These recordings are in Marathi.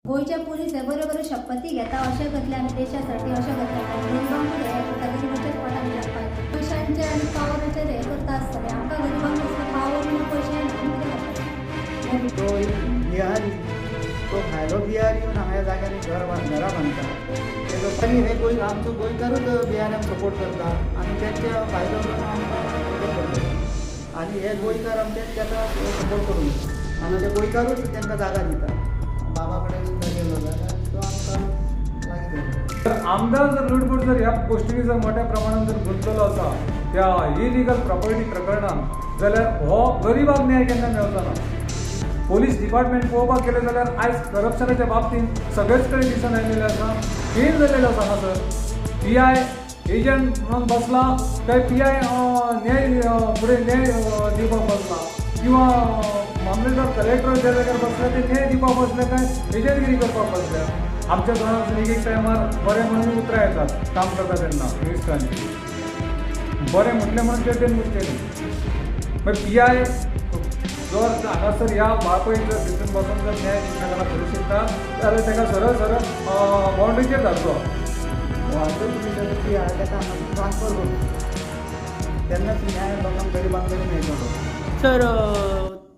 गोयच्या पोलीस हे बरे बरे शपथी घेता अशें करतले आमी देशासाठी अशें करतले गरिबांक हे करता गरिबांचेर पोटाक लागपाक पयशांचे आनी पावराचेर हे करता आसतले आमकां गरिबांक असले पावर आनी पयशे तो बिहारी तो भायलो बिहारी येवन हांगा ह्या जाग्यांनी घरां बांदता तेजो पयलीं हे गोंय आमचो गोंयकारूच बिहाऱ्यांक सपोर्ट करता आनी तेंच्या भायलो घेवन आमकां सपोर्ट करता आनी हे गोंयकार आमचे ताका सपोर्ट करूं आनी ते गोंयकारूच तांकां जागा दिता बाबा कडेन गेलो जाल्यार तो आमकां लागीं धरता. आमदार जर लुडबूड जर ह्या गोष्टी जर मोठ्या प्रमाणात जर गुंतलेलो आसा त्या इलिगल प्रॉपर्टी प्रकरणात जाल्यार हो गरिबाक न्याय केन्ना मेळचो ना. पोलीस डिपार्टमेंट पळोवपाक गेले जाल्यार आयज करप्शनाच्या बाबतींत सगळेच कडेन दिसून आयिल्लें आसा. फेल जाल्लेलो आसा हांगासर PI एजंट म्हणून बसला काय PI न्याय फुडें न्याय दिवपाक बसला किंवा मामलेदार कलेक्टर ज्या जाग्यार बसले ते न्याय दिवपाक बसले काय एजंटगिरी करपाक बसले. आमच्या गोंयांत एक टायमार बरें म्हणून उतरां येतात काम करता तेन्ना मिनिस्टरांनी बरें म्हटलें म्हणून ते मुट्टेलें मागीर PI जर हांगासर ह्या वाळपय जर भितून बसून जर न्याय दिवना करूं शकता जाल्यार ताका सरळ सरळ बाउंड्रीचेर धाडचो. वाळपय पुलिसाचो PI ताका हांगा ट्रान्सफर करूं तेन्नाच न्याय लोकांक गरिबांक तरी मेळटलो. सर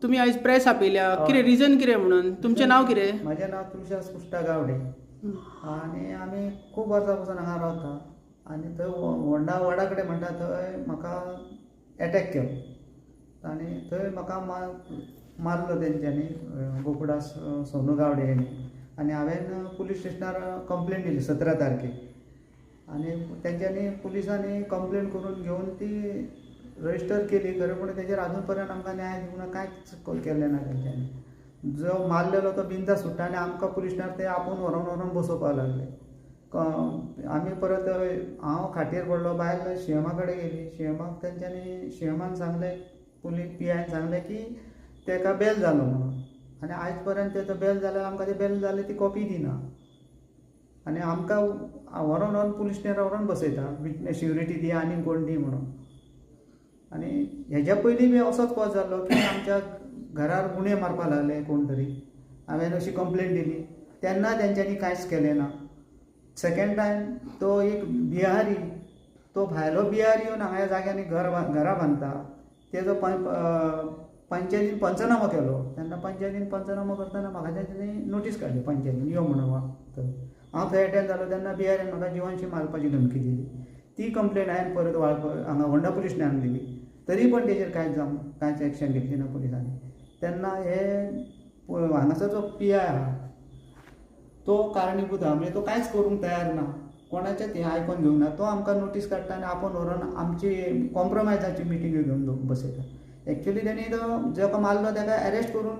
तुम्ही आयज प्रेस आपयल्या कितें रिजन कितें म्हणून तुमचें नांव कितें? म्हजें नांव तुळशीदास पुष्टा गावडे आनी आमी खूब वर्सां पासून हांगा रावता आनी थंय होंडा वडा कडेन म्हणटा थंय म्हाका एटॅक केलो आनी थंय म्हाका मारलो तेंच्यांनी गोकुळदास सोनू गावडे हेणी आनी हांवें पुलीस स्टेशनार कंप्लेन दिली 17 तारखेक आनी तेंच्यांनी पुलिसांनी कंप्लेन करून घेवन ती रजिस्टर केली खरें पूण तेजेर आजून पर्यंत आमकां न्याय दिवना कांयच केलें ना तेंच्यांनी. जो मारलेलो तो बिंदास सुट्टा आनी आमकां पुलीस स्टेशनार ते आपूण व्हरोन बसोवपाक लागले. आमी परत हांव खाटीर पडलो बायल CMा कडेन गेली CMाक तेंच्यांनी CMान सांगलें पुलीस PIन सांगलें की ताका बेल जालो म्हणून आनी आयज पर्यंत तेजो बेल जाल्यार आमकां ते बेल जाले ती कॉपी दिना आनी आमकां व्हरोन पुलीस स्टेशनार व्हरोन बसयता विटनेस सिक्युरिटी दी आनी कोण दी म्हणून. आनी हेज्या पयलीं बी असोच कोस जाल्लो की आमच्या घरार गुणे मारपाक लागले कोण तरी हांवें अशी कंप्लेन दिली तेन्ना तेंच्यांनी कांयच केलें ना. सेकंड टायम तो एक बिहारी तो भायलो बिहारी येवन हांगा ह्या जाग्यांनी घरां बांदता तेजो पंचायतीन पंचनामो केलो तेन्ना पंचायतीन पंचनामो करतना म्हाका तेंच्यांनी नोटीस काडली पंचायतीन यो म्हणून हांव थंय एटेंड जालो तेन्ना बिहारीन म्हाका जिवांशी मारपाची धमकी दिली. ती कंप्लेन हांवें परत हांगा होंडा पुलीस स्टेशनार दिली तरी पण तेजेर कांयच एक्शन घेतली ना पुलिसांनी. तेन्ना हे हांगासर जो PI आहा तो कारणीभूत आहा म्हणजे तो कांयच करूंक तयार ना कोणाचेंच हें आयकोन घेवना. तो आमकां नोटीस काडटा आनी आपूण व्हरोन आमची कॉम्प्रोमायजाची मिटींग घेवन बसयता. एक्चुली तेणी तो जाका मारलो ताका अरेस्ट करून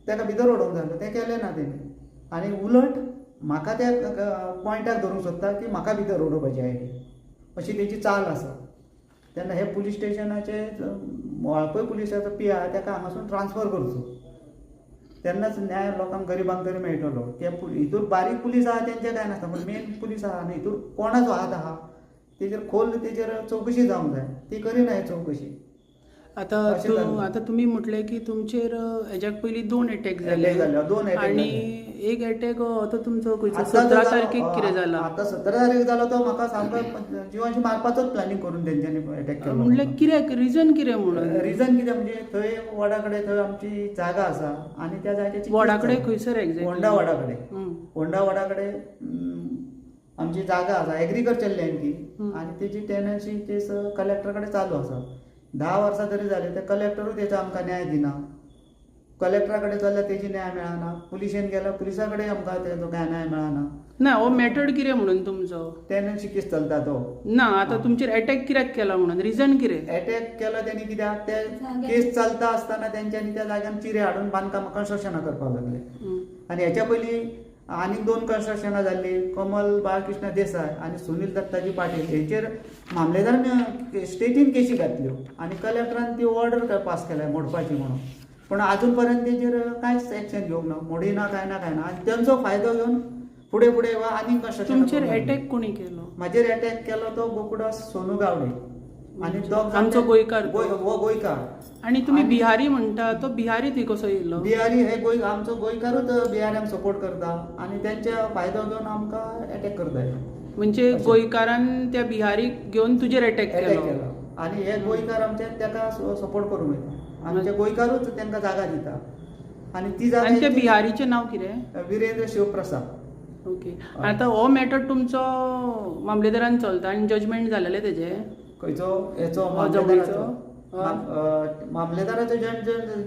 ताका भितर उडोवंक जाय तें केलें ना तेणी आनी उलट म्हाका त्या पॉयंटार धरूंक सोदता की म्हाका भितर उडोवपाची आयली अशी तेची चाल आसा. तेन्ना हे पुलीस स्टेशनाचे वाळपय पुलिसाचो PI ताका हांगासून ट्रान्सफर करचो तेन्नाच न्याय लोकांक गरिबांक तरी मेळटलो. ते हितूर बारीक पुलीस आहा तेंचें कांय नासता पूण मेन पुलीस आहा न्ही हितूर कोणाचो हात आहा तेजेर खोल तेजेर चवकशी जावंक जाय ती करिना हे चवकशी. आता तुम्ही म्हटले की तुमचेर हेज्याक पयलीं 2 अटॅक जाले आनी एक अटॅक तो तुमचो 17 तारखेक कितें जाला? आतां 17 तारीख जालो तो म्हाका सामको जिवांशी मारपाचोच प्लॅनिंग करून तेंच्यांनी अटॅक केलो. म्हणले कित्याक रिजन कितें म्हणून? रिजन कितें म्हणजे थंय वडा कडेन थंय आमची जागा आसा आनी त्या जाग्याची वडा कडेन खंयसर एक्झॅक्टली? होंडा वडा कडेन होंडा वडा कडेन आमची जागा आसा एग्रीकल्चर लँड ती आनी तेजी टेनन्सी केस कलेक्टर कडेन चालू आसा. 10 वर्सां तरी जाली ते कलेक्टरूच तेचो आमकां न्याय दिना. कलेक्टरा कडेन जाल्यार तेजी न्याय मेळना पुलिशेन गेल्यार पुलिसा कडेन आमकां तेजो कांय न्याय मेळना. ना हो मॅटर कितें म्हणून तुमचो? टेनन्सी केस चलता तो. ना आतां तुमचेर अटॅक कित्याक केला म्हणून रिजन कितें? अटॅक केलो तेणी कित्याक ते केस चलता आसतना तेंच्यांनी त्या जाग्यार चिरे हाडून बांदकाम कन्स्ट्रक्शनां करपाक लागले आनी हेच्या पयलीं आनीक 2 कन्स्ट्रक्शनां जाल्लीं कमल बाळकृष्ण देसाय आनी सुनील दत्ताजी पाटील हेचेर मामलेदारान स्टेटीन केसी घातल्यो आनी कलेक्टरान ती ऑर्डर पास केल्या मोडपाची म्हणून पूण आजून पर्यंत तेजेर कांयच एक्शन घेवंक ना मोडिना कांय ना आनी तेंचो फायदो घेवन फुडें वा आनीक कन्स्ट्रक्शन. तुमचेर अटॅक कोणी केलो? म्हाजेर अटॅक केलो तो गोकुळदास सोनू गावडे आनी दोग जाण आमचो गोंयकार हो गोंयकार. आणि तुम्ही बिहारी म्हणता तो बिहारी थंय कसो येयलो? बिहारी हे आमचो गोंयकारूच बिहाऱ्यांक सपोर्ट करता आनी त्यांचे फायदो घेवन आमकां अटॅक करताय. म्हणजे गोंयकारान त्या बिहारीक घेवन तुजेर अटॅक केलो आनी हे गोंयकार आमचे तेका सपोर्ट करूंक वयता. आमचे गोंयकारूच तांकां जागा दिता आनी ती जागा. आणि त्या बिहारीचें नांव कितें? विरेंद्र शिवप्रसाद. ओके. आतां हो मॅटर तुमचो मामलेदारान चलता आनी जजमेंट जालेलें तेजें? खंयचो हेचो मामलेदाराचो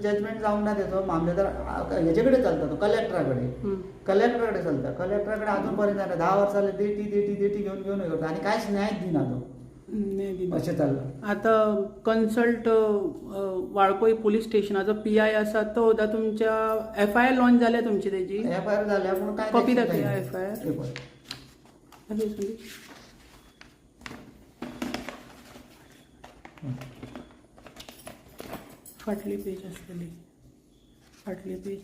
जजमेंट जावंक ना. तेचो मामलेदार हेचे कडेन चलता, तो कलेक्टरा कडेन चलता. कलेक्टरा कडेन अजून पर्यंत जालें 10 वर्सां जाली. देटी घेवन करता आनी कांयच न्यायच दिना तो. अशें जाल्लें. आतां कन्सल्ट वाळपय पुलीस स्टेशनाचो PI आसा तो सुद्दां तुमच्या FIR लॉन्च जाल्या तुमची तेजी? FIR जाल्या पूण कांय कॉपी दाखया FIR. फाटली पेज आसतली, फाटली पेज.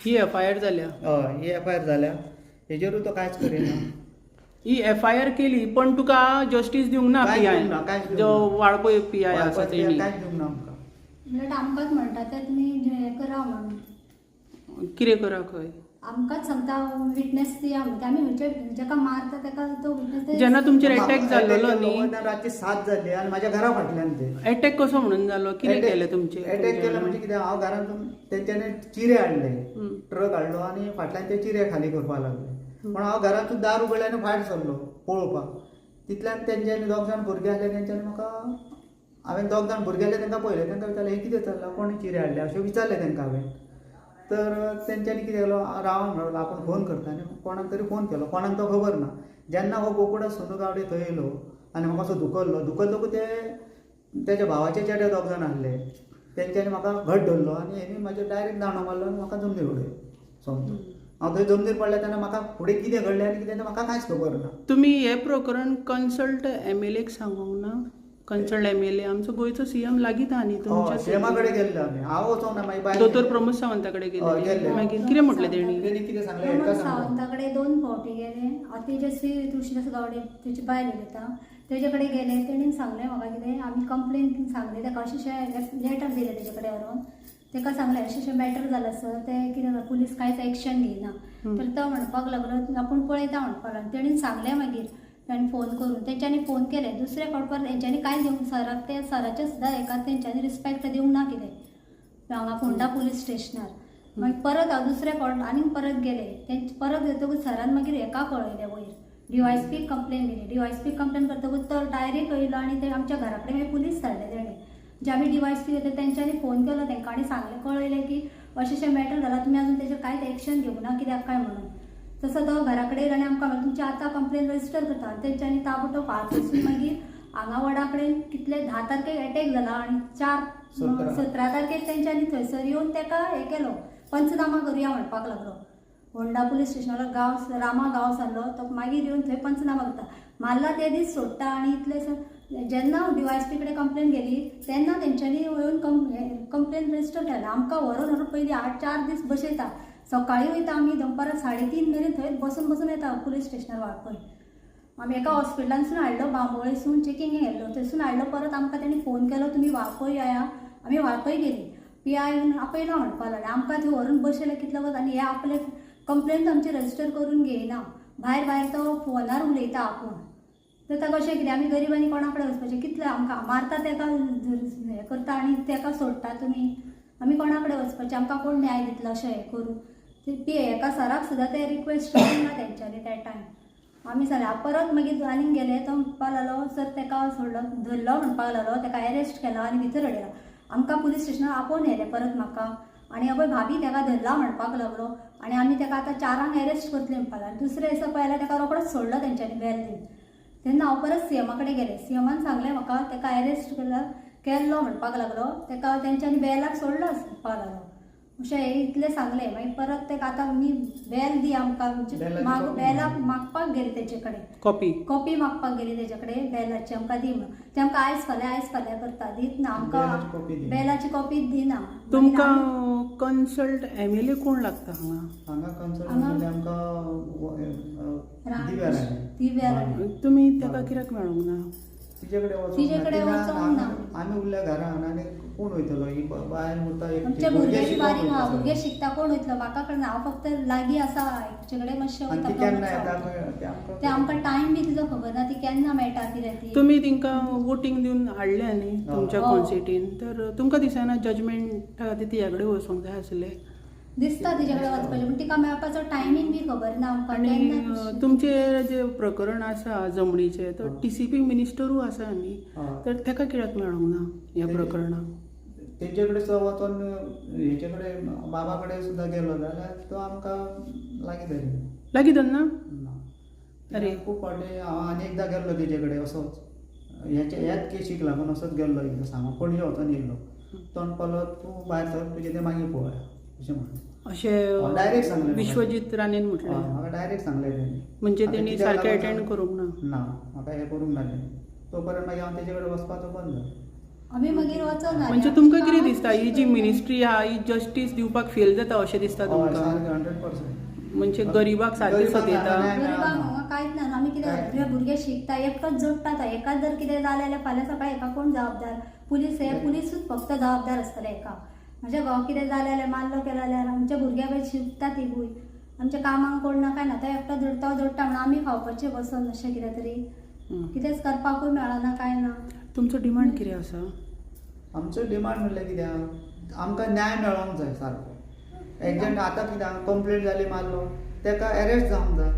ही FIR जाल्या? हय, ही FIR जाल्या. हेजेरूय तो कांयच करिना. ही FIR केली पण तुका जस्टीस दिवंक ना PI जो वाळपय PI आसा तेणी? कांयच दिवंक ना आमकां. उलट आमकांच म्हणटा ते तुमी हे करा म्हणून. कितें करा खंय? आमकांच सांगता विटनेस दिया म्हणटा. आमी जेका मारता तेका तो विटनेस. जेन्ना तुमचेर अटॅक जाल्लो न्ही, रातची 7 जाली आनी म्हाज्या घरा फाटल्यान ते अटॅक कसो म्हणून जालो? कितें केलें तुमचें? अटॅक केलो म्हणजे कितें, हांव घरांतून तेंच्यांनी चिरे हाडले, ट्रक हाडलो आनी फाटल्यान ते चिरे खाली करपाक लागले. पण हांव घरांतून दार उगडलें आनी भायर सरलो पळोवपाक. तितल्यान तेंच्यांनी 2 जाण भुरगे आसले, तेंच्यांनी म्हाका, हांवें 2 जाण भुरगे आसले तेंकां पळयलें. तेंकां विचारलें हे कितें चल्लां, कोणी चिरे हाडले अशें विचारलें तेंकां हांवें. तर तेंच्यांनी कितें केलो, राव म्हणलो आपूण फोन करता आनी कोणाक तरी फोन केलो. कोणाक तो खबर ना. जेन्ना हो गोकुळा सोनू गावडे थंय येयलो आनी म्हाका असो धुकल्लो ते तेज्या भावाचे चेडे 2 जाण आसले. तेंच्यांनी म्हाका घट धरलो आनी हेणी म्हाजे डायरेक्ट दांडो मारलो आनी म्हाका जमनीर उडयलो सोमतो. हांव थंय जमनीर पडले तेन्ना म्हाका फुडें कितें घडलें आनी कितें तें म्हाका कांयच खबर ना. तुमी हें प्रकरण कन्सल्ट MLAक सांगूंक ना? कन्सल्ट MLA आमचो गोंयचो CM लागीं आहा न्ही तुमच्या? सीएमा कडेन गेल्ले आमी. हांव वचोंक ना. मागीर दोतोर प्रमोद सावंता कडेन गेले. मागीर कितें म्हटलें तेणी? कितें सांगलें प्रमोद हेका सांगलें. सावंता कडेन 2 फावटी गेले. तेजस्वी तुळशीदास गावडे तेची बायल उलयता, तेजे कडेन गेले. तेणीन सांगलें म्हाका कितें, आमी कंप्लेन सांगलें तेका, अशें लेटर दिलें तेजे कडेन व्हरून. तेका सांगलें अशें मॅटर जालां सर, ते कितें पुलीस कांयच एक्शन घेयना. तर तो म्हणपाक लागलो आपूण पळयता म्हणपाक लागलो. तेणीन सांगलें मागीर ताणें फोन करून. तेंच्यांनी फोन केले दुसरे फावट तेंच्यांनी कांय दिवंक सराक, ते सराचे सुद्दां एका तेंच्यांनी रिस्पेक्ट दिवंक ना कितें हांगा फोंडा पुलीस स्टेशनार. मागीर परत हांव दुसरे फावट आनीक परत गेले. तेंचे परत येतकूच सरान मागीर हेका कळयलें वयर DYSP कंप्लेन दिली. DYSP कंप्लेन करतकूच तो डायरेक्ट येयलो आनी ते आमच्या घरा कडेन मागीर पुलीस धाडले तेणें. जे आमी DYSP येता तेंच्यांनी फोन केलो तेंकां आनी सांगलें, कळयलें की अशें मॅटर जाला, तुमी आजून तेजेर कांयच एक्शन घेवंक ना कित्याक काय म्हणून. तसो तो घरा कडेन येयलो आनी आमकां म्हणलें तुमची आतां कंप्लेन रजिस्टर करता. आनी तेंच्यांनी ताबडतोब फारसून मागीर हांगा वडा कडेन कितले 10 तारखेक अटॅक जाला आनी 17 तारखेक तेंच्यांनी थंयसर येवन तेका हें केलो, पंचनामा करुया म्हणपाक लागलो. फोंडा पुलीस स्टेशनार रामा गांव सरलो तो मागीर येवन थंय पंचनामा करता. मारला ते दीस सोडटा आनी इतले जेन्ना DYSP कडेन कंप्लेन गेली तेन्ना तेंच्यांनी येवन कंप्लेन रजिस्टर केला. आमकां व्हरून पयलीं 4 दीस बसयता. सकाळीं वयता आमी दनपारां 3:30 मेरेन थंय बसून येता पुलीस स्टेशनार वाळपय. आमी एका हॉस्पिटलांतसून हाडलो, बांबोळेसून चेकिंगेक गेल्लो, थंयसून हाडलो. परत आमकां तेणी फोन केलो तुमी वाळपय येया. आमी वाळपय गेली. PI आपयना म्हणपाक लागलें. आमकां थंय व्हरून बसयलें कितलो वच आनी हे आपले कंप्लेन आमची रजिस्टर करून घेयना. भायर तो फोनार उलयता आपूण. तर ताका कशें कितें, आमी गरिबांनी कोणा कडेन वचपाचें, कितलें आमकां मारता तेका हें करता आनी तेका सोडटा तुमी. आमी कोणा कडेन वचपाचें, आमकां कोण न्याय दितलो अशें हें करून. एका सराक सुद्दां ते रिक्वेस्ट केली ना तेंच्यांनी त्या टायम. आमी सांगलें परत मागीर आनीक गेले. तो म्हणपाक लागलो सर तेका सोडलो, धरलो म्हणपाक लागलो, तेका अरेस्ट केलो आनी भितर हाडयलो. आमकां पुलीस स्टेशनार आपोवन व्हेलें परत म्हाका आनी पळय भाभी तेका धरला म्हणपाक लागलो आनी आमी तेका आतां 4 अरेस्ट करतले म्हणपाक लागले. दुसरे दिसा पळयल्यार तेका रोखडोच सोडलो तेंच्यांनी बेल दिवन. तेन्ना हांव परत CMा कडेन गेलें. CMान सांगलें म्हाका तेका अरेस्ट केल्लो म्हणपाक लागलो. तेका तेंच्यांनी बेलाक सोडलो म्हणपाक लागलो. अशें इतलें सांगलें मागीर परत तेका आतां मी बेल दी आमकां म्हणजे बेलाची माग कॉपी बेलाक मागपाक गेली तेजे कडेन कॉपी मागपाक गेली तेजे कडेन बेलाची आमकां दी म्हणून ते आमकां आयज फाल्यां करता दीत ना बेलाची कॉपी आमकां दी. बेलाची कॉपी दिना तुमकां कन्सल्ट MLA कोण लागता हांगा कन्सल्ट हांगा म्हणजे आमकां दिव्या राणी. तुमी ताका कित्याक मेळोंक ना? तिचे कडेन तिचे कडेन वचोंक ना. आमी उरल्या घरान आनी कोण वयतलो ही बायल उरता एक आमच्या भुरगे भुरग्याची शिकोवंक बारीक वयता भुरगे सगळे. शिकता कोण वयतलो म्हाका कळना हांव फक्त लागीं आसा तुजे कडेन मातशें आनी ती वयता केन्ना गमत येता जावपाक. खंय ते आमकां ते आमकां टायम बी तिजो खबर ना ती केन्ना मेळटा कितें ती तुमी तिंका वोटींग दिवन हाडल्या न्ही तुमच्या हय. कॉन्सिटीन, तर तुमकां दिसना जजमेंटा खातीर तिच्या कडेन वचोंक जाय आसलें? दिसता तिचे कडेन वचपाचें पूण तिका मेळपाचो टायमींग बी खबर ना आमकां आनी केन्ना तुमचें जें प्रकरण आसा जमनीचें तर TCP मिनिस्टरूय आसा न्ही, हय. तर ताका कित्याक मेळोंक ना ह्या प्रकरणाक? तेंचे कडेन तो वचोन हेचे कडेन बाबा कडेन सुद्दां गेलो जाल्यार तो आमकां लागीं धरिना. लागीं धरना? ना. अरे. खूब फावटी हांव आनी एकदां गेल्लो तेजे कडेन असोच ह्याच केशीक लागून असोच गेल्लो एकदां सांगो पणजे वचोन येयल्लो तो म्हणपालो तूं भायर सर तुजें तें मागीर पळोवया अशें म्हणून अशें डायरेक्ट सांगलें म्हाका. विश्वजीत राणेन म्हटलें. म्हाका डायरेक्ट सांगलें तेणी. म्हणजे आतां तेणी कित्याक सारकें लागून अटेंड करूंक ना? ना म्हाका हें करूंक ना तेणी. तोपर्यंत मागीर हांव तेजे कडेन वचपाचो बंद जालो. आमी मागीर वचोन म्हणजे तुमकां कितें दिसता ही जी मिनिस्ट्री आहा ही जस्टीस दिवपाक फेल जाता अशें दिसता हय, तुमकां? सारकें 100%. म्हणजे गरीबाक सारकें गरिबांक सतयता? न्याय गरिबांक मेळना. हांगा कांयच ना आमी कितें करता तुजे भुरगे शिकता एकटोच जोडटा तो एकाच जर कितें जालें जाल्यार फाल्यां सकाळीं एका कोण जबाबदार पुलीसूच फक्त जबाबदार आसतले एका म्हज्या घोव कितें जालें जाल्यार मारलो केलो जाल्यार आमच्या भुरग्या पळय शिकता तिगूय आमच्या कामाक कोण ना काय ना तो एकटो जोडटा म्हणून आमी खावपाचें बसून अशें कितें तरी कितेंच करपाकूय मेळना काय ना. तुमचो डिमांड कितें आसा? आमचो डिमांड म्हणल्यार कित्याक आमकां न्याय मेळोंक जाय सारको. एग्जॅक्ट आतां कित्याक कंप्लेंट जाली मारलो तेका अरेस्ट जावंक जाय.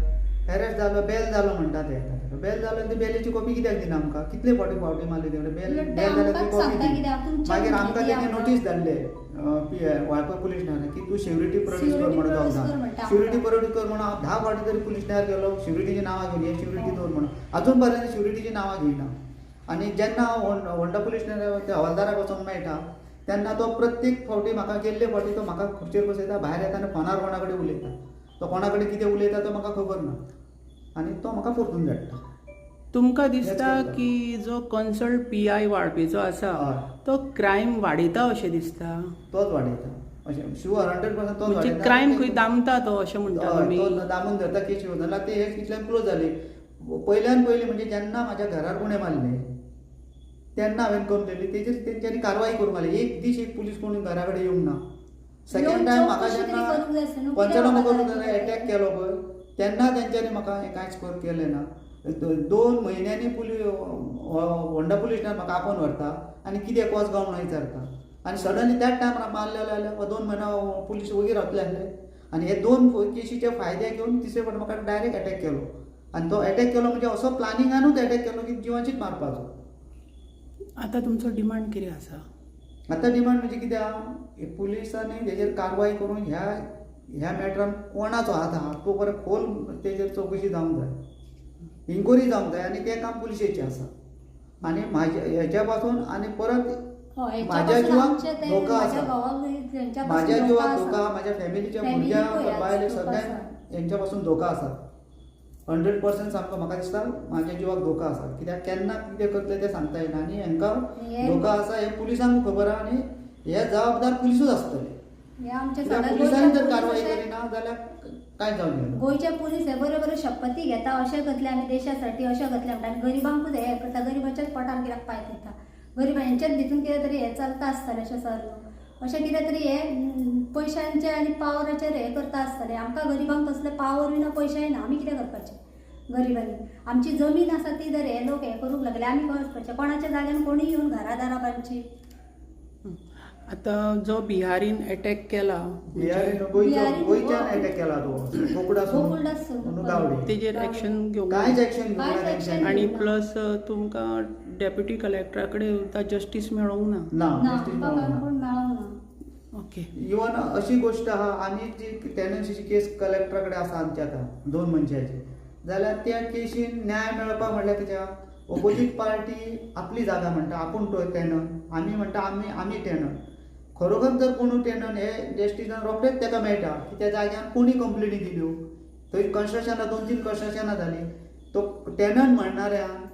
अरेस्ट जालो बेल जालो म्हणटा ते बेल जालो आनी ती बेलीची कॉपी कित्याक दिना आमकां? कितले फावटी मारली तेकडे बेल उलट ते जाल्यार ती आमकांच कॉपी सांगता दी. कित्याक तुमच्या मागीर आमकां भुरगीं तेणी आमकां- नोटीस धाडले वाळपय पुलीस स्टेशनार की तूं सिक्युरिटी प्रोड्यूस कर Security म्हणून produce जावंक कर ना. म्हणटा सिक्युरिटी आमकां. प्रोड्यूस कर म्हणून हांव 10 फावटी तरी पुलीस स्टेशनार गेलो सिक्युरिटीची नांवां घेवन हे सिक्युरिटी दवर म्हणून अजून पर्यंत सिक्युरिटीची नांवां घेयना. आनी जेन्ना हांव होंडा पुलीस स्टेशनार त्या हवालदाराक वचोंक मेळटा तेन्ना तो प्रत्येक फावटी म्हाका गेल्ले फावटी तो म्हाका खुर्चेर बसयता भायर येता आनी फोनार कोणा कडेन उलयता. तो कोणा कडेन कितें उलयता तो म्हाका खबर ना आनी तो म्हाका परतून धाडटा. तुमकां दिसता करता. की जो कन्सल्ट PI वाळपेचो आसा हय. तो क्रायम वाडयता अशें दिसता? तोच वाडयता अशें शुअर 100% तोच म्हणजे वाडयता. क्रायम खंय दामता तो अशें म्हणटा हय, तुमी? तो दामून धरता केशी जाल्यार ते हे कितल्यान क्लोज जाली. पयल्यान पयली म्हणजे जेन्ना म्हाज्या घरार गुणे मारले तेन्ना हांवें कंप्लेन दिली तेजेर तेंच्यांनी कारवाई करूंक लागली. एक दीस एक पुलीस कोणी घरा कडेन येवंक ना. सेकंड टायम म्हाका चवकशी तरी जेन्ना करूंक जाय आसली न्हू, कित्याक पंचनामा म्हाका करून जाय? अटॅक केलो पळय तेन्ना तेंच्यांनी म्हाका हें कांयच केलें ना. 2 म्हयन्यांनी होंडा पुलीस स्टेशनार म्हाका आपोवन व्हरता आनी कितें कॉज गांव म्हणून विचारता आनी सडनली त्याच टायमार मारले जाल्यार 2 म्हयने पुलीस वगैरे रावतले आसले आनी हे 2 केशीचे फायदे घेवन तिसरे फावट म्हाका डायरेक्ट अटॅक केलो आनी तो अटॅक केलो म्हणजे असो प्लॅनिंगानूच अटॅक केलो की जिवाचीच मारपाचो. आतां तुमचो डिमांड कितें आसा? आतां डिमांड म्हणजे कित्याक पुलिसांनी तेजेर कारवाई करून ह्या मॅटरान कोणाचो हात आहा तो बरें खोल तेजेर चवकशी जावंक जाय. इन्क्वायरी जावंक जाय आनी तें काम पुलिशेचें आसा आनी हेच्या पासून आनी परत म्हाज्या जिवाक धोका आसा. म्हाज्या जिवाक धोका म्हाज्या फॅमिलीच्या भुरग्यांक बायले सगळ्यांक हेंच्या पासून धोका आसा. 100% सामको म्हाका दिसता म्हाज्या जिवाक धोका आसा कित्याक केन्ना कितें करतले तें सांगता येना आनी हांकां धोका आसा हे पुलिसांक खबर आहा आनी हे जबाबदार पुलिसूच आसतले. हे आमचे कित्याक सगळे पुलिसांनी जर गोंयचे कारवाई पुलीस करिना जाल्यार कांय जावंक ना. गोंयचे पुलीस हे बऱ्यो बऱ्यो शपथी घेता अशें करतले आमी देशासाठी अशें करतले म्हणटा आनी गरिबांकूच हे करता गरिबाच्याच पोटार कित्याक पांय घेता गरीब हेंच्याच भितून कितें तरी हे चलता आसतलें अशें सर अशें कितें तरी हे पयशांचे आनी पावराचेर हे करता आसतलें. आमकां गरिबांक तसले पावर ना पयशेय ना आमी कितें करपाचें गरिबांनी आमची जमीन आसा ती जर हे लोक हे करूंक लागले आमी खंय वचपाचें कोणाच्या जाग्यान कोणीय येवन घरादारा बांदची. आतां जो बिहारीन अटॅक केला गोंयच्यान अटॅक केला तो गोकुळदासून गावडे तेजेर एक्शन घेवंक कांयच एक्शन कांयच घेवना action तेंच्यांनी. आनी प्लस तुमकां डेप्युटी कलेक्टरा कडेन जस्टीस मेळोंक ना? ना आमकां कोण मेळोंक ना. ओके. इवन अशी गोष्ट आहा आनी जी टेनन्सीची केस कलेक्टरा कडेन आसा आमची आतां 2 मनशाची जाल्यार त्या केसीन न्याय मेळपा म्हणल्यार कित्याक ऑपोजीट पार्टी आपली जागा म्हणटा आपूण तो टेनंट आमी म्हणटा आमी टेनंट खरोखर जर कोण टेनन हे जस्टिसान रोखडेच ताका मेळटा की त्या जाग्यार कोणी कंप्लेनी दिल्यो, थंय कन्स्ट्रक्शनां 2-3 कन्स्ट्रक्शनां जाली, तो टेनन म्हणणाऱ्यान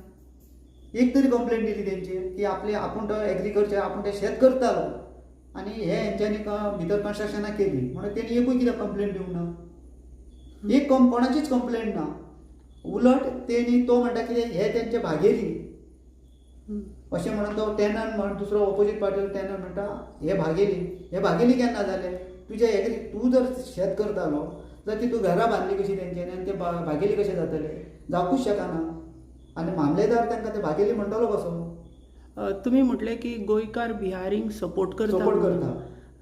एक तरी कंप्लेंट दिली तेंचेर की आपूण तो एग्रीकल्चर आपूण ते शेत करतालो आनी हे हेंच्यांनी भितर कन्स्ट्रक्शनां केली म्हणून तेणी एकूय कित्याक कंप्लेंट दिवंक ना. एक कोणाचीच कंप्लेंट ना. उलट तेणी तो म्हणटा कितें हे तेंचे भागेली अशें म्हणून तो टेनन म्हण दुसरो ऑपोजीट पार्टीचो टेनन म्हणटा हे भागेली केन्ना जालें. तूं जर शेत करतालो जाल्यार ती तूं घरां बांदली कशी तेंच्यांनी आनी ते भागेली कशें जातले, जावपूच शकना. आनी मामलेदार तांकां ते भागेली म्हणटलो कसो. तुमी म्हटलें की गोंयकार बिहारींक सपोर्ट करता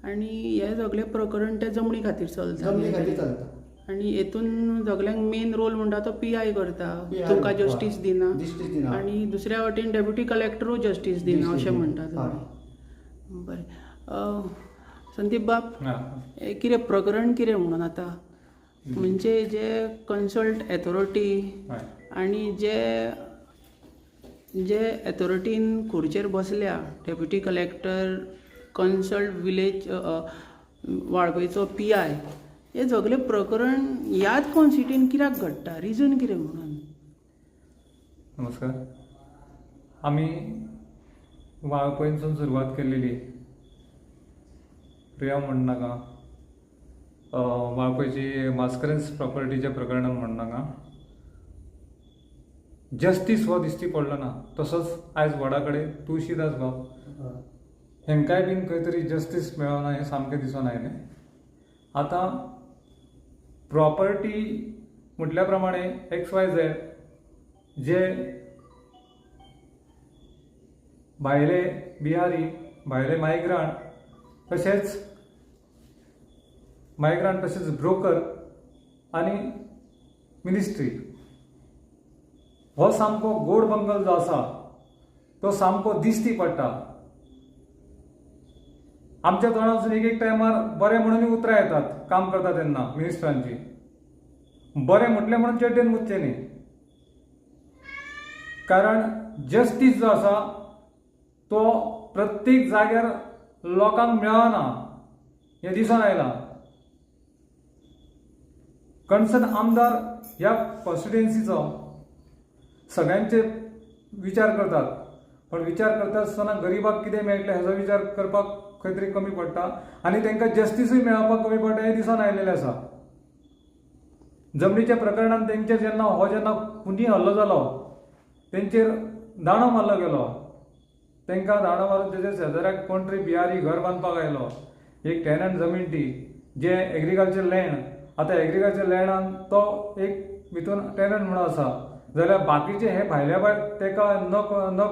आनी हे सगळें प्रकरण ते जमनी खातीर चलता आनी हेतून सगळ्यांक मेन रोल म्हणटा तो PI करता, तुमकां जस्टीस दिना आनी दुसऱ्या वाटेन डेप्युटी कलेक्टरूय जस्टीस दिना अशें म्हणटा. बरें संदीप बाब, हें कितें प्रकरण कितें म्हणून आतां म्हणजे जे कन्सल्ट एथॉरिटी आनी जे एथॉरिटीन खुर्चेर बसल्या डेप्युटी कलेक्टर, कन्सल्ट विलेज वाळपयचो PI, हे सगळें प्रकरण ह्याच कॉन्स्टिट्युएंसीन कित्याक घडटा, रिजन कितें म्हणून. नमस्कार. आमी वाळपयसून सुरवात केल्लेली प्रिया म्हणनाका वाळपयची मास्करेन्स प्रॉपर्टीच्या प्रकरणान म्हणनाका जस्टीस हो दिश्टी पडलो ना. तसोच आयज वडा कडेन तुळशीदास बाब हेंकाय बीन खंय तरी जस्टीस मेळना हें सामकें दिसून आयलें. आतां प्रॉपर्टी म्हटल्या प्रमाणे XYZ जे भायले बिहारी, भायले मायग्रंट तशेंच ब्रोकर आनी मिनिस्ट्री हो सामको गोड बंगल जो आसा तो सामको दिश्टी पडटा. आमच्या तोंडासून एक टायमार बरें म्हणून उतरां येतात काम करता तेन्ना मिनिस्टरांची. बरें म्हटलें म्हणून चेड्डेन मुतचें न्ही. कारण जस्टीस जो आसा तो प्रत्येक जाग्यार लोकांक मेळना हें दिसून आयलां. कन्सर्न आमदार ह्या कॉन्स्टिट्युएन्सीचो सगळ्यांचे विचार करतात, पण विचार करता आसतना गरिबाक कितें मेळटलें हाचो विचार करपाक खंय तरी कमी पडटा आनी तांकां जस्टिसूय मेळपाक कमी पडटा हें दिसून आयलेलें आसा. जमनीच्या प्रकरणान तेंचेर जेन्ना खुनी हल्लो जालो तेंचेर दांडो मारलो गेलो. तांकां दांडो मारून तेजे शेजाऱ्याक कोण तरी बिहारी घर बांदपाक आयलो. एक टेनंट जमीन ती जे एग्रीकल्चर लँड, आतां एग्रीकल्चर लँडान तो एक भितून टेनंट म्हणून आसा जाल्यार बाकीचे हे भायल्या भायर ताका न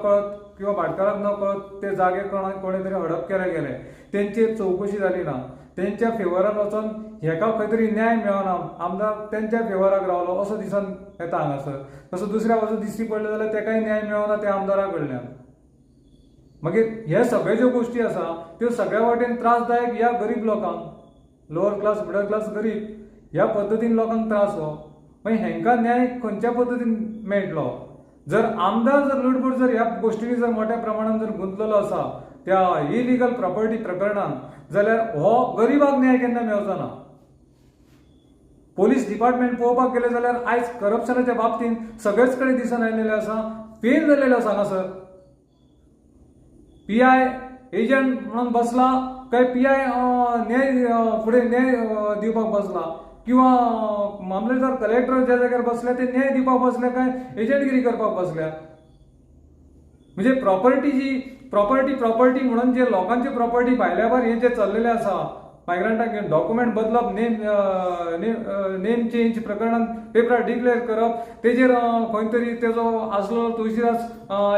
कळत किंवा भाटकाराक न कळत ते जागे कोणे तरी हडप केले तेंचेर चवकशी जाली ना. तेंच्या फेवरान वचून हेका खंय तरी न्याय मेळना, आमदार तेंच्या फेवराक रावलो असो दिसून येता हांगासर. तसो दुसऱ्या वचून दिश्टी पडले जाल्यार तेकाय न्याय मेळना त्या आमदारा कडल्यान. मागीर हे सगळे ज्यो गोश्टी आसा त्यो सगळ्या वाटेन त्रासदायक ह्या गरीब लोकांक, लोअर क्लास मिडल क्लास गरीब ह्या पद्दतीन लोकांक त्रास हो. मागीर हेंकां न्याय खंयच्या पद्दतीन मेळटलो. जर आमदार जर लुडबूड जर ह्या गोश्टींनी जर मोठ्या प्रमाणात जर गुंतलेलो आसा त्या इलिगल प्रॉपर्टी प्रकरणान जाल्यार हो गरीबाक न्याय केन्ना मेळचो ना. पोलीस डिपार्टमेंट पळोवपाक गेले जाल्यार आयज करप्शनाच्या बाबतींत सगळेच कडेन दिसून आयलेलें आसा. फेल जाल्लेलो आसा हांगासर. PI एजंट म्हणून बसला काय PI न्याय फुडें न्याय दिवपाक बसला किंवा मामलेदार कलेक्टर ज्या जाग्यार बसले ते न्याय दिवपाक बसले काय एजंटगिरी करपाक बसल्या. म्हणजे प्रॉपर्टी म्हणून जे लोकांची प्रॉपर्टी भायल्या भायर हे जे चल्लेले आसा मायग्रंटाक घेवन डॉक्युमेंट बदलप, नेम चेंज प्रकरणान पेपरार डिक्लेअर करप, तेजेर खंय तरी तेजो आसलो तुळशीदास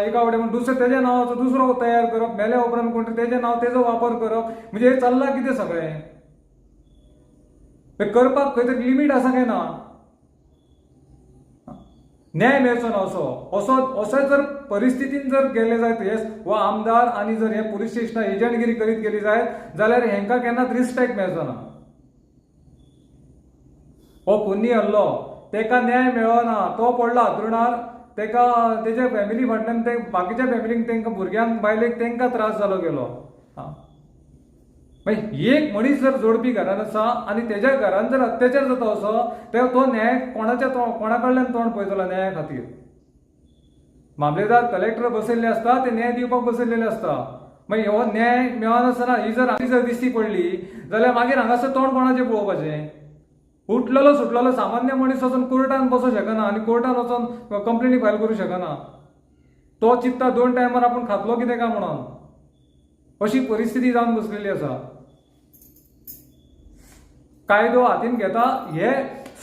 एका वटेन दुसरे तेज्या नांवाचो दुसरो तयार करप, मेल्या उपरांत कोण तेजें नांव तेजो वापर करप. म्हणजे हे चल्लां कितें सगळें. करपाक खंय तरी लिमीट आसा काय ना. न्याय मेळचो ना असो जर परिस्थितीन जर गेले जायत हो आमदार आनी जर हे पुलीस स्टेशनां एजंटगिरी करीत गेली जायत जाल्यार हेंकां केन्नाच रिस्पेक्ट मेळचो ना. हो खुनी हल्लो तेका न्याय मेळना, तो पडला हातरुणार, तेका तेच्या फॅमिली फाटल्यान ते बाकीच्या फॅमिलीक तांकां भुरग्यांक बायलेक तांकां त्रास जालो गेलो. मागीर एक मनीस जर जोडपी घरान आसा आनी तेज्या घरान जर अत्याचार जाता असो तर तो न्याय कोणा कडल्यान तोंड पळयतलो न्याया खातीर? मामलेदार कलेक्टर बसयल्ले आसता ते न्याय दिवपाक बसयल्ले आसता. मागीर हो न्याय मेळनासतना ही जर दिश्टी पडली जाल्यार मागीर हांगासर तोंड कोणाचें पळोवपाचें? उठलेलो सुटलेलो सामान्य मनीस वचून कोर्टान बसूंक शकना आनी कोर्टान वचून कंप्लेनी फायल करूंक शकना. तो चित्ता 2 टायमार आपूण खातलो कितें काय म्हणून. अशी परिस्थिती जावन बसलेली आसा. कायदो हातीन घेता हे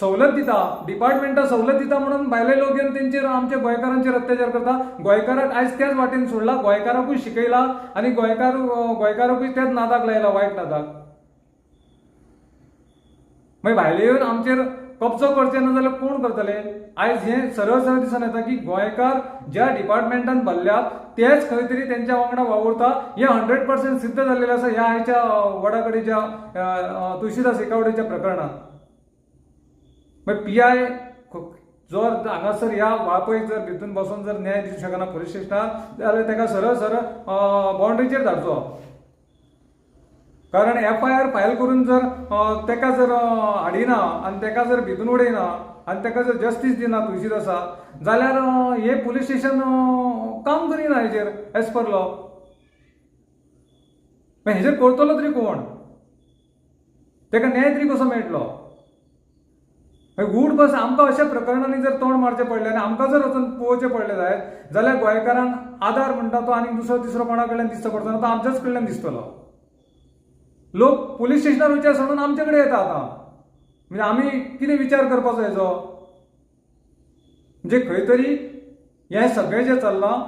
सवलत दिता, डिपार्टमेंटा सवलत दिता म्हणून भायले लोक येवन तेंचेर आमच्या गोंयकारांचेर अत्याचार करता. गोंयकाराक आयज त्याच वाटेन सोडला, गोंयकाराकूय शिकयला आनी गोंयकाराकूय त्याच नादाक लायला, वायट नादाक. मागीर भायले येवन आमचेर कब्जो करचे ना जाल्यार कोण करतले? आयज हें सरळ सरळ दिसून येता की गोंयकार ज्या डिपार्टमेंटान भरल्यात तेच खंय तरी तेंच्या वांगडा वावुरता. हें 100% सिद्ध जाल्लेलें आसा ह्या आयच्या वडाकडेच्या तुळशीदास एकावडेच्या प्रकरणात. मागीर PI जर हांगासर ह्या वाळपय जर भितून बसून जर न्याय दिवंक शकना पुलीस स्टेशनार जाल्यार तेका सरळ सरळ बाउंड्रीचेर धाडचो. कारण FIR फायल करून जर तेका जर हाडिना आनी तेका जर भितून उडयना आनी तेका जर जस्टीस दिना तुळशीदासा जाल्यार हे पुलीस स्टेशन काम करिना हेजेर एज पर लॉ. हेजेर करतलो तरी कोण? तेका न्याय तरी कसो मेळटलो? गूढ बस आमकां अशा प्रकरणांनी जर तोंड मारचें पडलें आनी आमकां जर वचून पळोवचें पडलें जायत जाल्यार गोंयकारांक आदार म्हणटा तो आनी दुसरो तिसरो कोणा कडल्यान दिसचो पडटलो तो आमच्याच कडल्यान दिसतलो. लोक पुलीस स्टेशनार विचार सोडून आमचे कडेन येता आतां. म्हणजे आमी कितें विचार करपाचो हेजो? म्हणजे खंय तरी हें सगळें जें चल्लां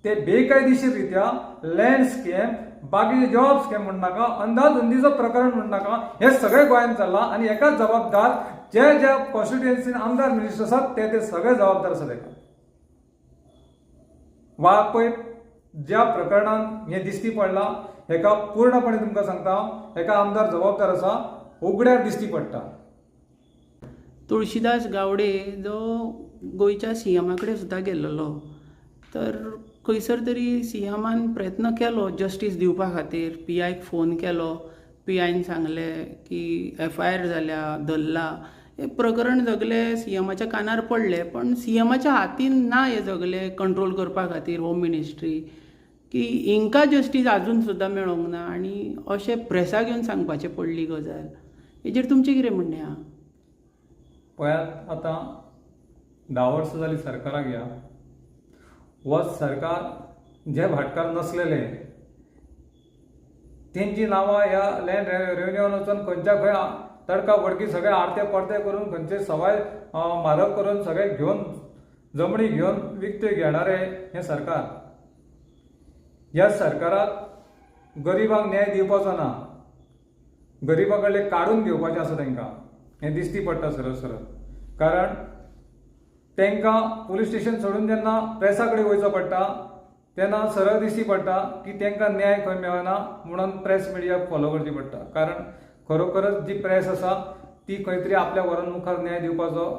तें बेकायदेशीर रित्या लँड स्कॅम, बाकीचे जॉब स्कॅम म्हणनाका, अंधाधुंदीचो प्रकरण म्हणनाका, हें सगळें गोंयांत चल्लां आनी एकाच जबाबदार ज्या कॉन्स्टिट्युएन्सीन आमदार मिनिस्टर आसात ते सगळे जबाबदार आसात हेका. वाळपय ज्या प्रकरणान हें दिश्टी पडलां हेका पूर्णपणे तुमकां सांगता हेका आमदार जबाबदार आसा, उगड्यार दिश्टी पडटा. तुळशीदास गावडे जो गोंयच्या CM कडेन सुद्दां गेल्लो तर खंयसर तरी CMन प्रयत्न केलो जस्टीस दिवपा खातीर. PIक फोन केलो, PIन सांगलें की FIR जाल्या, धरला. हे प्रकरण जगलें CMच्या कानार पडलें पण CMच्या हातीन ना हें जगलें कंट्रोल करपा खातीर होम मिनिस्ट्री की हिंकां जस्टीस आजून सुद्दां मेळोंक ना आनी अशें प्रेसाक येवन सांगपाचें पडली गजाल. हेजेर तुमचें कितें म्हणणें आहा? पळयात आतां 10 वर्सां जालीं सरकाराक या. हो सरकार जे भाटकार नसलेले तेंची नांवां ह्या लँड रेव्हेन्यून वचून खंयच्या खंय तडका फडकी सगळे आरते परते करून खंयचे सवाय मारक करून सगळे घेवन जमणी घेवन विकते घेणारे हें सरकार. ह्या सरकाराक गरिबांक न्याय दिवपाचो ना, गरिबा कडले काडून घेवपाचें आसा तांकां. हें दिश्टी पडटा सरळ सरळ. कारण तांकां पुलीस स्टेशन सोडून जेन्ना प्रेसा कडेन वयचो पडटा तेन्ना सरळ दिश्टी पडटा की तांकां न्याय खंय मेळना म्हणून प्रेस मिडियाक फॉलो करची पडटा. कारण खरोखरच जी प्रेस आसा ती खंय तरी आपल्या वरान मुखार न्याय दिवपाचो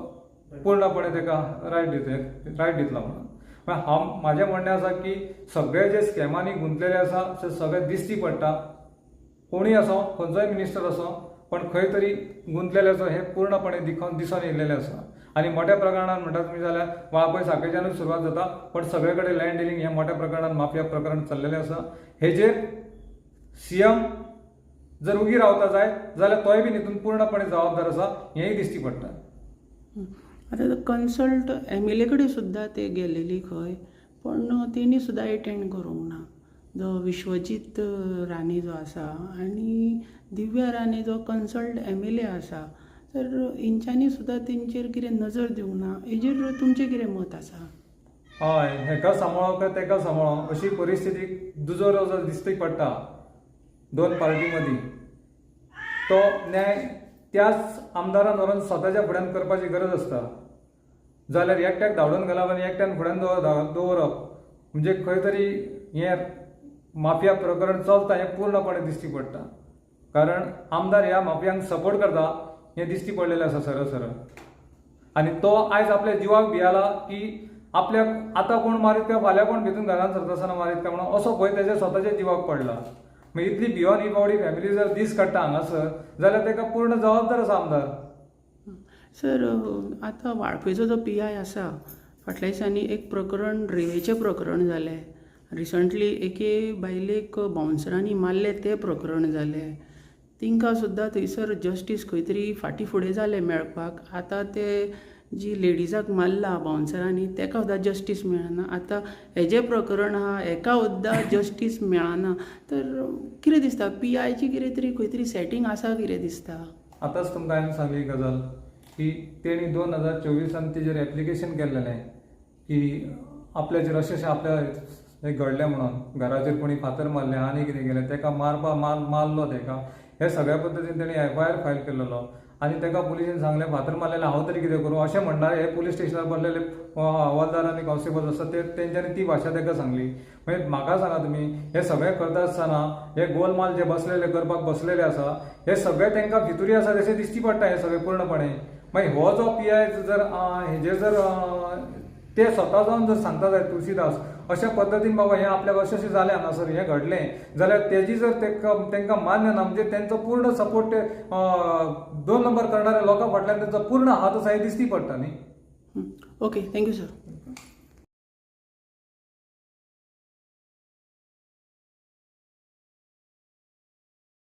पूर्णपणे ताका रायट दितलो म्हणून. म्हाजें म्हणणें आसा की सगळे जे स्कॅमांनी गुंतलेले आसा ते सगळे दिश्टी पडटा. कोणूय आसो, खंयचोय मिनिस्टर आसो, पण खंय तरी गुंतलेले आसा हें पूर्णपणे दिसून येयलेलें आसा. आनी मोठ्या प्रमाणात म्हणटा तुमी जाल्यार वाळपय साखळेच्यानूच सुरवात जाता पण सगळे कडेन लँड डिलिंग हें मोठ्या प्रमाणात माफिया प्रकरण चल्लेलें आसा. हेजेर CM जर उगी रावता जाय जाल्यार तोय बीन हितून पूर्णपणे जबाबदार आसा हेंय दिश्टी पडटा. आतां कन्सल्ट MLA कडेन सुद्दां ते गेलेली खंय पण तेणी सुद्दां एटेंड करूंक ना. जो विश्वजीत राणे जो आसा आनी दिव्या राणे जो कन्सल्ट MLA आसा तर हेंच्यांनी सुद्दां तेंचेर कितें नजर दिवंक ना. हेजेर तुमचें कितें मत आसा? हय, हेका सांबाळो काय तेका सांबाळो अशी परिस्थिती दुजोरो जर दिश्टी पडटा दोन पार्टी मदीं तो न्याय त्याच आमदारान व्हरून स्वताच्या फुड्यान करपाची गरज आसता. जाल्यार एकट्याक धांवडून घालप आनी एकट्यान फुड्यान दवरप म्हणजे खंय तरी हें माफिया प्रकरण चलता हें पूर्णपणे दिश्टी पडटा. कारण आमदार ह्या माफियांक सपोर्ट करता हें दिश्टी पडलेलें आसा सरळ सरळ. आनी तो आयज आपल्या जिवाक भियेला की आपल्याक आतां कोण मारीत काय फाल्यां कोण भितून घरांत सरता आसतना मारीत काय म्हणून असो भंय तेच्या स्वताच्या जिवाक पडला. मागीर इतली भिवन ही बावडी फॅमिली जर दीस काडटा हांगासर जाल्यार ताका पूर्ण जबाबदार आसा आमदार. सर आतां वाळपयचो जो PI आसा फाटल्या दिसांनी एक प्रकरण रेवेचें प्रकरण जालें. रिसंटली एके बायलेक बाउन्सरांनी मारले तें प्रकरण जालें. तिंकां सुद्दां थंयसर जस्टीस खंय तरी फाटीं फुडें जालें मेळपाक. आतां ते जी लेडिजाक मारला बाउन्सरांनी तेका सुद्दां जस्टीस मेळना. आतां हेजें प्रकरण आहा हेका सुद्दां जस्टीस मेळना. तर कितें दिसता PI ची कितें तरी खंय तरी सेटींग आसा कितें दिसता. आतांच तुमकां हांवें सांगली गजाल की तेणी 2024 तेजेर एप्लिकेशन केल्लेलें की आपल्याचेर अशें आपल्या एक घडलें म्हणून घराचेर कोणी फातर मारलें आनी कितें केलें ताका मारलो ताका हे सगळ्या पद्दतीन तेणी FIR फायल केल्लो आनी ताका पुलिशेन सांगलें फातर मारलेलें हांव तरी कितें करूं अशें म्हणटाले हे पुलीस स्टेशनार बसलेले हवालदार आनी कॉन्स्टेबल आसा तेंच्यांनी ती भाशा ताका सांगली. मागीर म्हाका सांगा तुमी हे सगळें करता आसतना हे गोलमाल जे बसलेले करपाक बसलेले आसा हे सगळे तांकां भितुरी आसा तशें दिश्टी पडटा हे सगळें पूर्णपणे. मागीर हो जो PI जर हेजेर जर ते स्वता जावन जर सांगता जाय तुळशीदास अशा पद्दतीन बाबा हें आपल्याक अशें जालें हांगासर हें घडलें जाल्यार तेजी जर तांकां मान्य ना म्हणजे तेंचो पूर्ण सपोर्ट ते 2 नंबर करणाऱ्या लोकां फाटल्यान तेंचो पूर्ण हात आसा हे दिश्टी पडटा न्ही. Okay thank you sir.